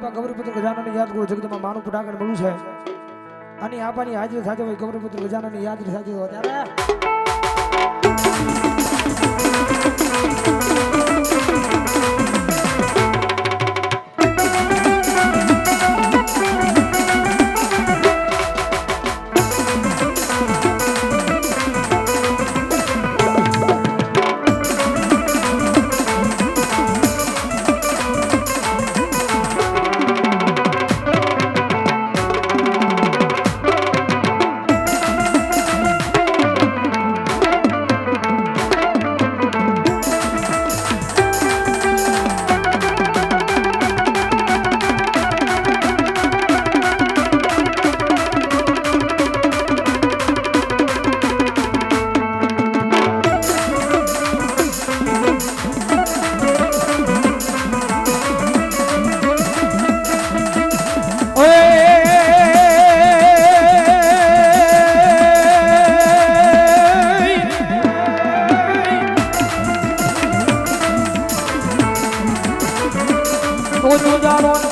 માલપા ગૌરીપુત્ર ગજાનન યાદ કરો જગદમાં માનું ફટાકડ મળ્યું છે અને આપાની હાજરી સાથે હોય ગૌરીપુત્ર ગજાનન યાદ સાથે હોય ત્યારે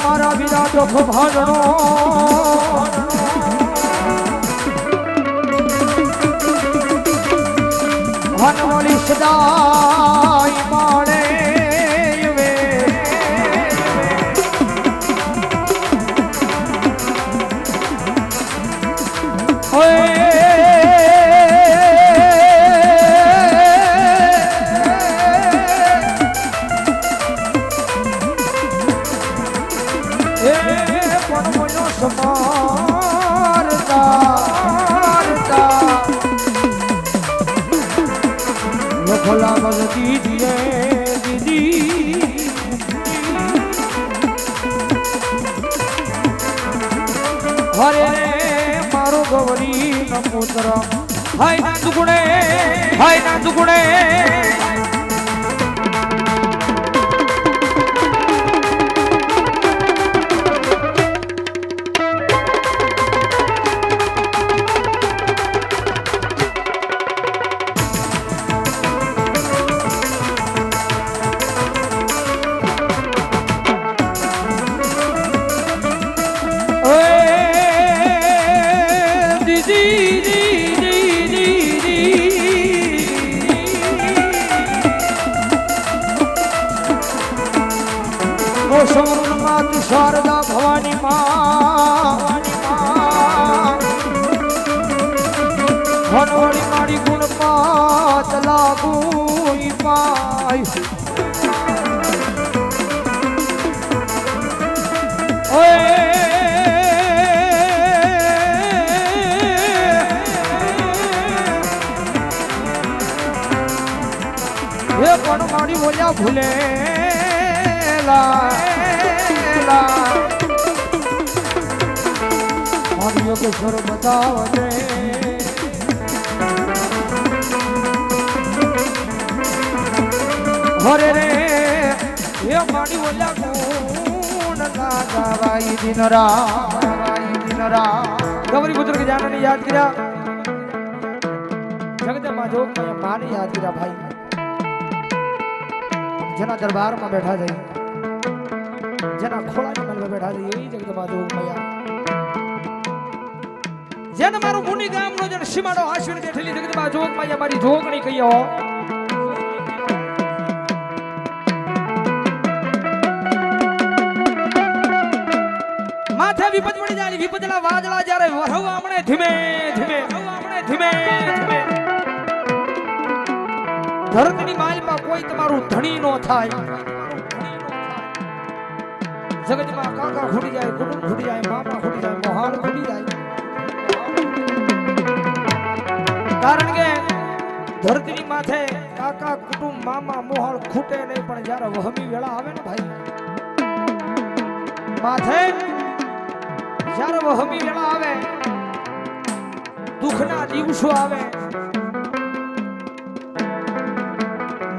મારા વિના ચોખ્ખો ભાગણો હનવાળી સદાય માણે ભલા બસ દીદી દીદી હરે મારો ગૌરી ન પુત્ર હાય ના દુગુણે હાય ના દુગુણે શારદા ભવાની માં વનવાળી મારી ગુણ પાત લાગુ પાય એ પણ મારી બોલ્યા ભૂલેલા યોગેશ્વર બતાવજે હરે રે એ માડી ઓલા ગુણ ગાવાઈ દિનરા ગૌરી પુત્ર કે જાનને યાદ કર્યા જગતમાં જો માને યાદ કર્યા ભાઈ જેના દરબારમાં બેઠા જઈ જેના ખોળાની મલમાં બેઠા છે એ જગતમાં જોગ મયા જેને મારું મુનિ ગામનો જણ સીમાડો આશ્વિન બેઠેલી જગતમાં જોગ મયા મારી જોગણી કહીયો માથે વિપત પડી જાય વિપતના વાદળા જ્યારે વરહવા મણે ધીમે ધીમે ધીમે ધીમે ધરતીની માલમાં કોઈ તમારું ધણી નો થાય જગતમાં કાકા ખૂટી જાય કુટુંબ ખૂટી જાય મામા ખૂટી જાય મોહાળ ખૂટી જાય કારણ કે ધરતીની માથે કાકા કુટુંબ મામા મોહાળ ખૂટે નહીં પણ જ્યારે વહમી વેળા આવે ને ભાઈ માથે જ્યારે વહમી વેળા આવે દુઃખના દિવસો આવે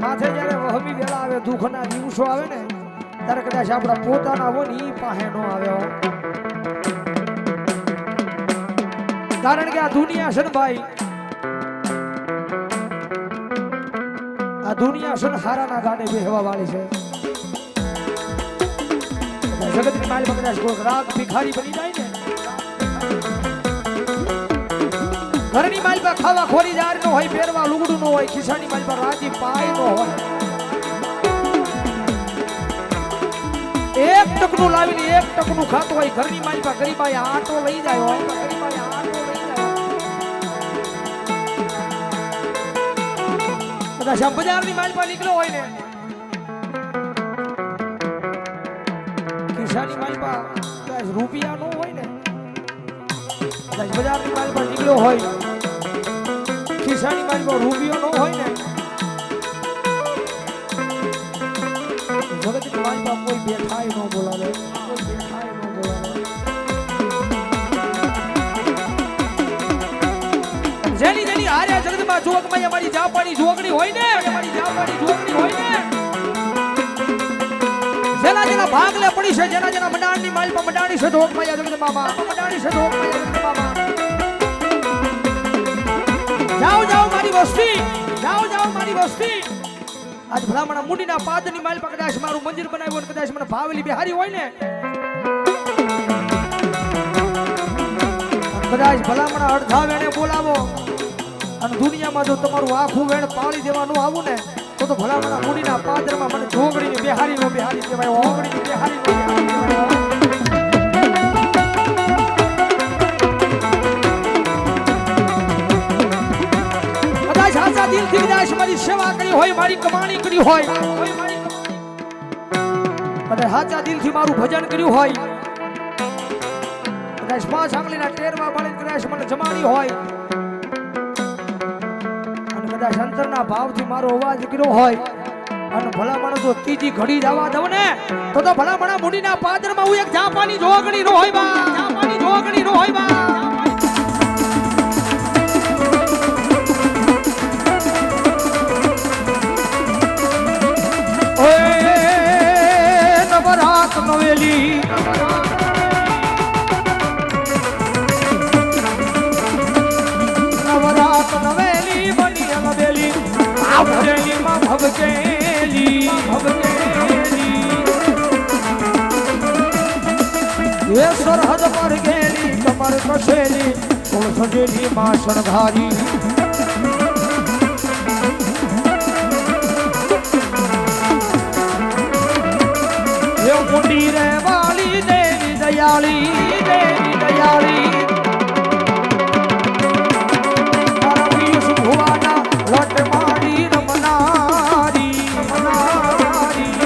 માથે જ્યારે વહમી વેળા આવે દુઃખના દિવસો આવે ને ત્યારે કદાચ આપણા પોતાના હોય ને એ પાસે નો આવ્યો કારણ કે આ દુનિયા છે ને ભાઈ આ દુનિયા છે ને હારાના ગાડે બેહવા વાળી છે જગતની માલ કદાચ કોઈ રાગ ભિખારી બની જાય ને, ઘરની માલ પર ખાવા ખોરી જાર નો હોય, પહેરવા લુગડું નો હોય, ખિસ્સાની માલ પર રાજી પાય નો હોય, એક ટકનું લાવીને એક ટકનું ખાતો હોય, ઘરની માલ પર ગરીબાઈ આટો લઈ જાય હોય, ગરીબાઈ આટો લઈ જાય કદાચ બજારની માલ પર નીકળ્યો હોય ને, ખિસ્સાની માલ પર કદાચ રૂપિયા નો હોય ને, કદાચ બજારની માલ પર નીકળ્યો હોય, ખિસ્સાની માલ પર રૂપિયો નો હોય ને, જગતની માલ પર કોઈ બેઠાય નો બોલાવે, કોઈ બેઠાય નો બોલાવે. જેની જેની હારે જગતમાં જોગમાં અમારી જાપાની જોગણી હોય ને, અમારી જાપાની જોગણી હોય ને, જેના જેના ભાગલે પડી છે, જેના જેના મંડાણની માલ પર મંડાણી છે જોગમાં જગત મામા, મંડાણી છે જોગમાં જગત મામા. જાઓ જાઓ મારી વસ્તી, જાઓ જાઓ મારી વસ્તી. આજ ભલામણા મુંડીના પાદની માલ પર કદાચ મારું મંદિર બનાવ્યું અને કદાચ મને ભાવેલી બિહારી હોય ને, કદાચ ભલામણા અડધા વેણે બોલાવો અને દુનિયામાં જો તમારું આખું વેણ પાળી દેવાનું આવું ને, તો ભલામણા મુંડીના પાદરમાં મને જોગડીની બિહારી નો બિહારી કહેવાય, ઓગડીની બિહારી નો બિહારી કહેવાય. સાચા દિલથી કદાચ મારી સેવા કરી હોય, મારી કમાણી કરી હોય, કદાચ સાચા દિલથી મારું ભજન કર્યું હોય, કદાચ 5 આંગળીના ટેરવા પાડીને કદાચ મને જમાડી હોય, અને કદાચ અંતરના ભાવથી મારો અવાજ કર્યો હોય, અને ભલામણ જો ત્રીજી ઘડી જવા દઉં ને, તો ભલામણ મુંડીના પાદરમાં હું એક જાપાની જોગણી નો હોય બા, જાપાની જોગણી નો હોય બા. નવેલી નવરાત નવેલી બની નવેલી આવરેલી માં ભવકેલી ભવકેલી એ સરહદ પર ગેલી કમર કસેલી સજેલી માં શણગારી મુંડી રે વાલી દેવી દયાળી દેવી દયાળી પરવીશ ભુવાના લટ મારી રમનારી રમનારી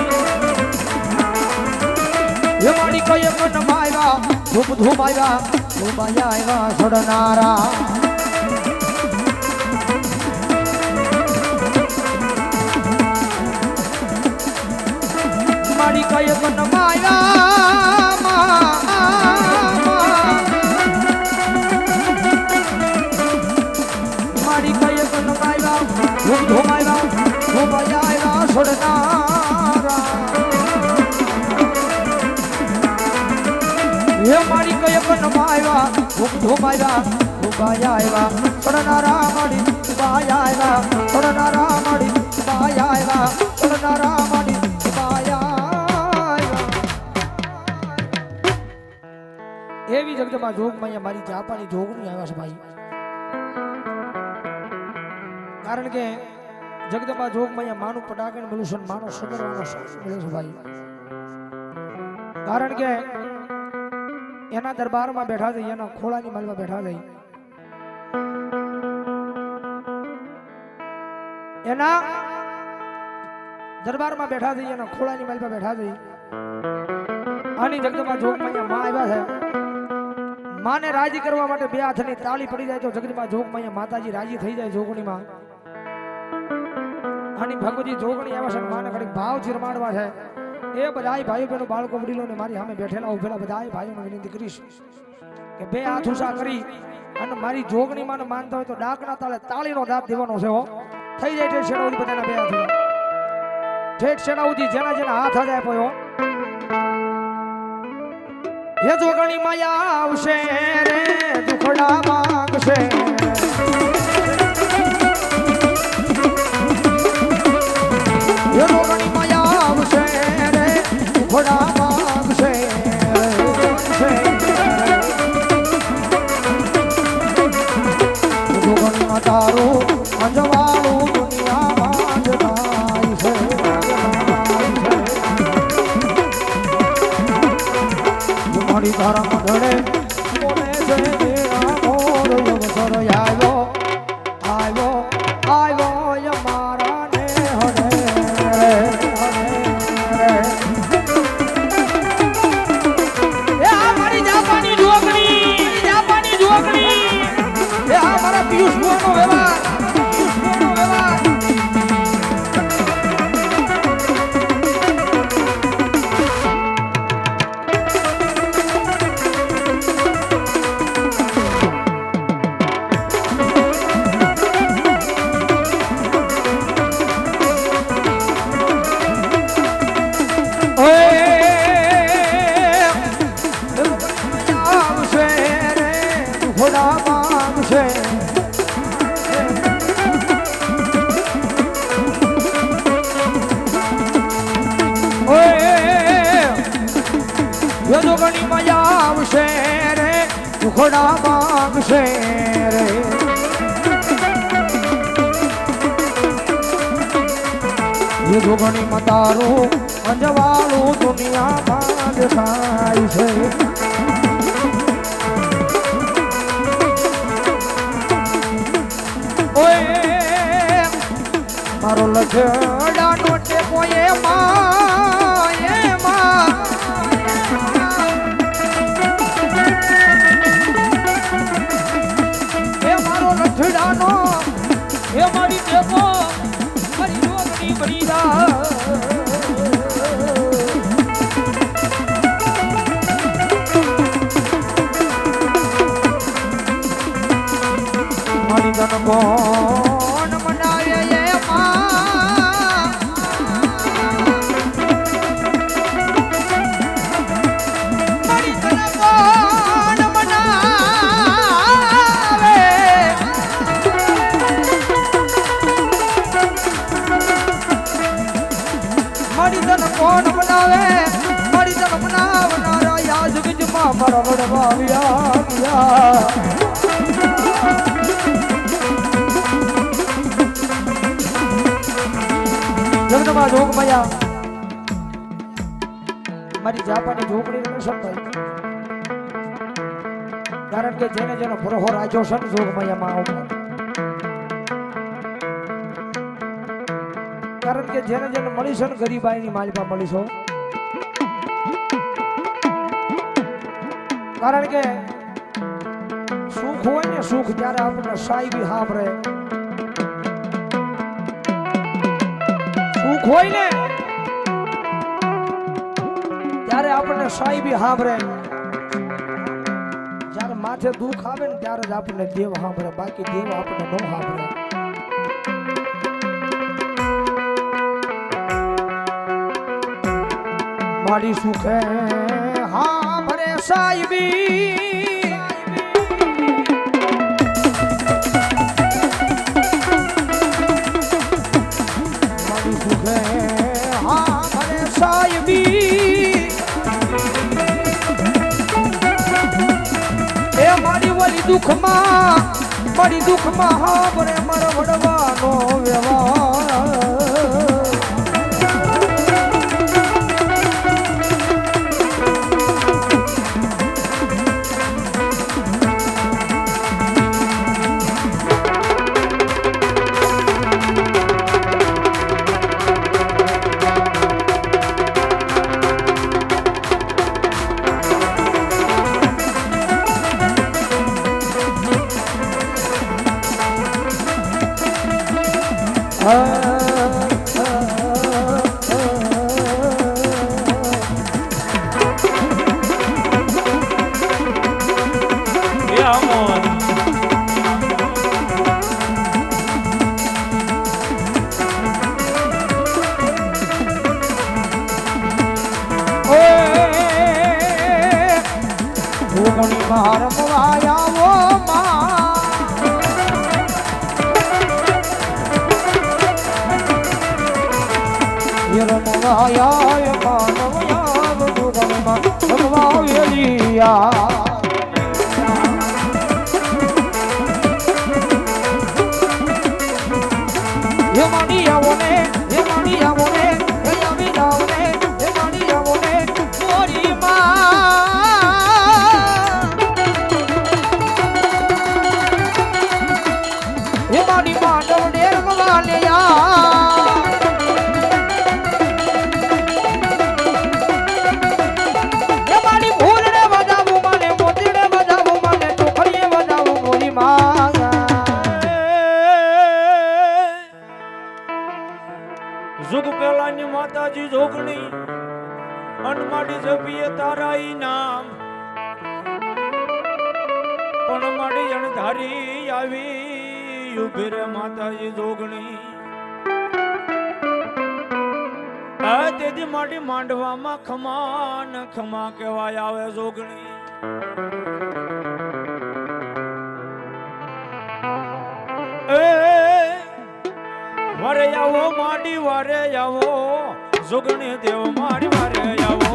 એ મારી કઈ મન માયવા ધૂપ ધૂપ આવ્યા ધૂપાયા આવ્યા સડનારા મારી કઈ મન મારી કઈ મન માયવા ધૂપ ધૂપ આવ્યા ધૂપાયા આવ્યા સડનારા હે મારી કઈ મન માયવા ધૂપ ધૂપ આવ્યા ધૂપાયા આવ્યા સડનારા મારી બાયા આવ્યા સડનારા મારી બાયા આવ્યા સડનારા મારી એવી જગતમાં જોગમાં મારી જાપાની જોગણી આવ્યા છે ભાઈ. કારણ કે જગતમાં જોગમાં માનું પટાકણ મળ્યું છે, માનો સગરવાનો મળ્યો છે ભાઈ. કારણ કે એના દરબારમાં બેઠા થઈ, એના ખોળાની માલમાં બેઠા થઈ, એના દરબારમાં બેઠા થઈ, એના ખોળાની માલમાં બેઠા થઈ. આની જગતમાં જોગમાં માં આવ્યા છે. માને રાજી કરવા માટે બે હાથની તાળી પડી જાય તો જગતમાં જોગમાં માતાજી રાજી થઈ જાય જોગણીમાં. આની ભગવતી જોગણી આવે છે, માને ઘડીક ભાવથી રમાડવા છે. એ બધાય ભાઈઓ બહેનો બાળકો વડીલોને મારી સામે બેઠેલા ઉભેલા બધાય ભાઈઓને વિનંતી કરીશ કે બે હાથ ઊંચા કરી અને મારી જોગણીમાં માનતા હોય તો ડાકના તાળે તાળીનો દાબ દેવાનો છે. હો થઈ જાય ઠેઠ છેડા સુધી બધાના બે હાથ ઠેઠ છેડા સુધી જેના જેના હાથ જ આપ્યો હે જોગણી માયા આવશે રે દુખડા માંગશે હે જોગણી માયા આવશે રે દુખડા માંગશે તારું અંજવાળું દુનિયામાં જ થાય છે મારી તારા મધડે બોલે છે દેવા મોર અવસર આવ્યો આવ્યો આવ્યો મારા ને હરે પિયુષ ભુવાનો વ્યવહાર જોગણી મજા આવશે રે દુખડા માંગશે રે જોગણી માં તારું અંજવાળું દુનિયામાં દેખાય છે મારો લખડા નો ટેકો લઠડાનો એ મારી ટેકો મારી જોગણી બની જા મારી તન કોણ મનાવે એ મારી તન કોણ મનાવે મારી તન કોણ બનાવે મારી તન બનાવનારા યાદ જગજમાં મારા વડવા આવ્યા જગતમાં જોગ મયા મારી જાપાની જોગણી ન સંભાઈ કારણ કે જેને જેનો ભરોહો રાખ્યો છે ને જોગ મયામાં આવું કારણ કે જેને જેને મળી છે ને ગરીબાઈની માલિપા મળી છો કારણ કે સુખ હોય ને સુખ ત્યારે આપણને સાહેબી સાંભળે સુખ હોય ને ત્યારે આપણને સાહેબી સાંભળે જ્યારે માથે દુઃખ આવે ને ત્યારે જ આપણને દેવ સાંભળે બાકી દેવ આપણને ન સાંભળે મારી સુખે હા ભરે સાહેબી મારી સુખે હા ભરે સાહેબી એ મારી વળી દુઃખમાં હા ભરે મારો વડવાનો વ્યવહાર માડી જપીએ તારા ઈ નામ પણ માડી અણધારી આવી ઉભી રે માતાજી જોગણી આ તેથી માડી માંડવામાં ખમા ન ખમા કહેવાય આવે જોગણી વારે આવો માડી વારે આવો જોગણી દેવ મારી વારે આવો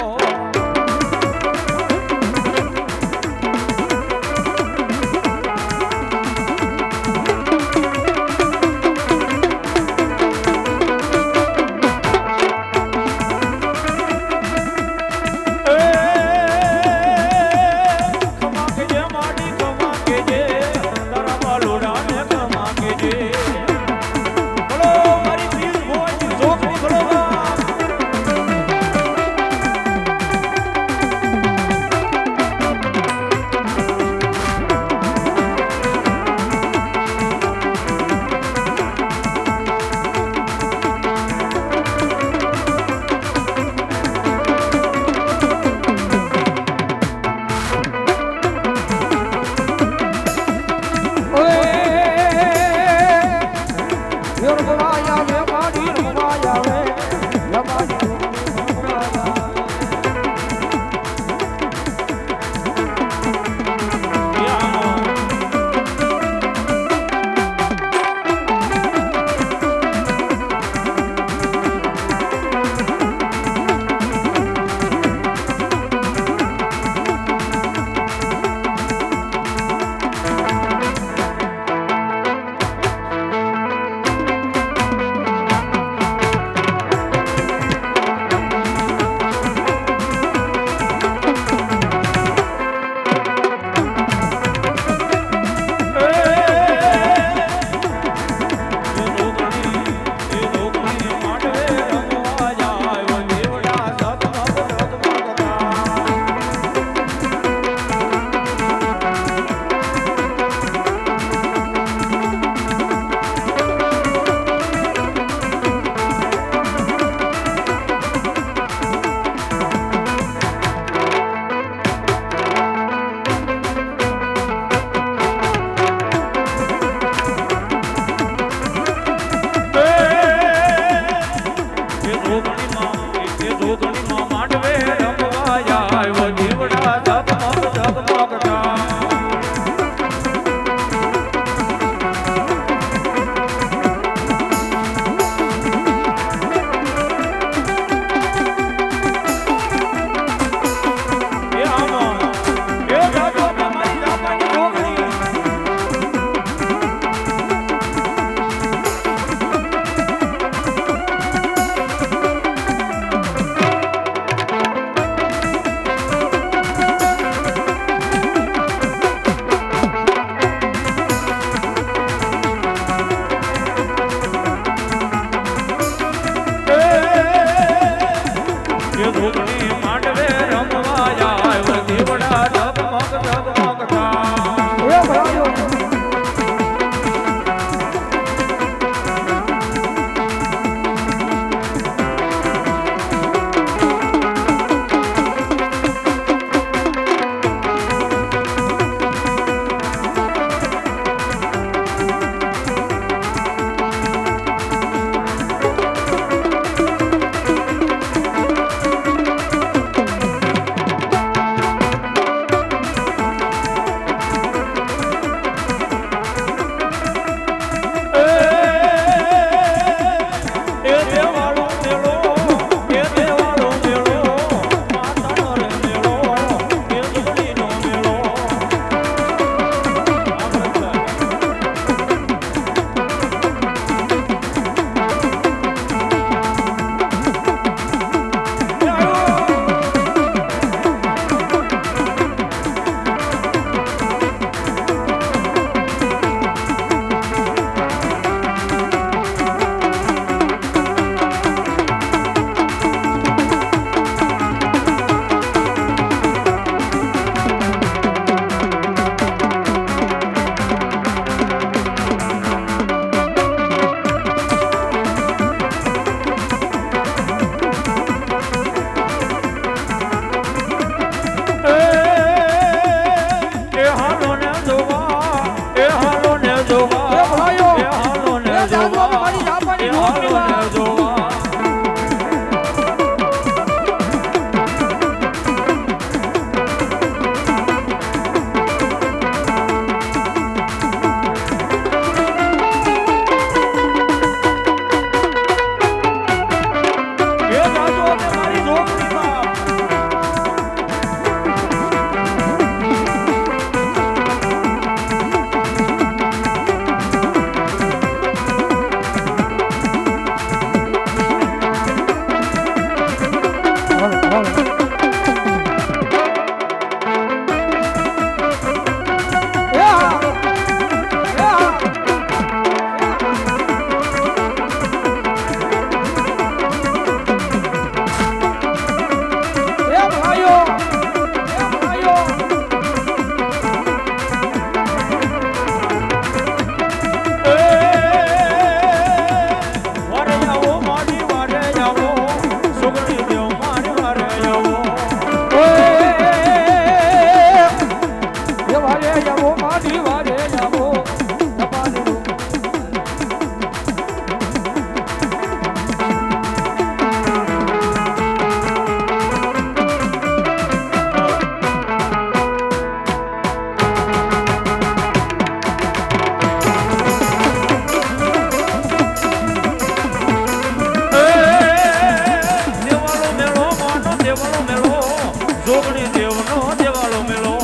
દેવનો દેવાળો મેલો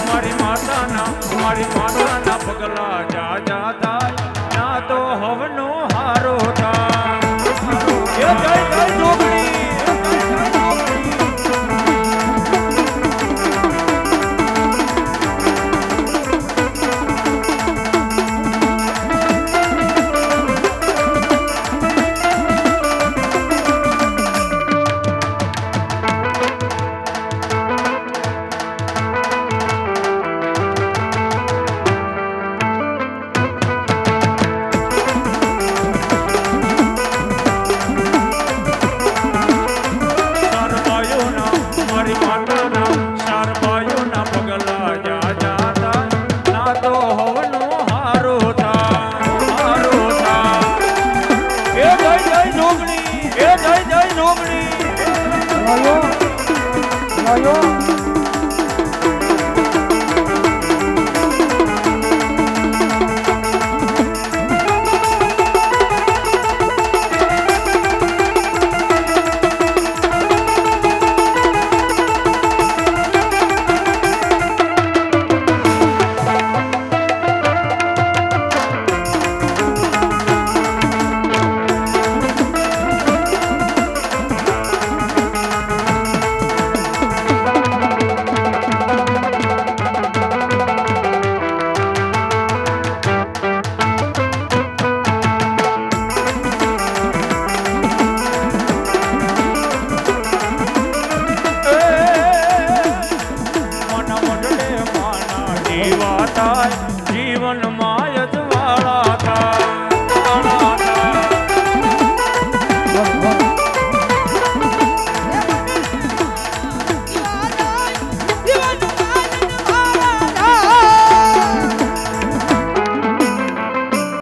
મારી માતાના પગલા જા જા થાય ના તો હવનો હારો થાય એ જય જય જોગણી જીવનમાં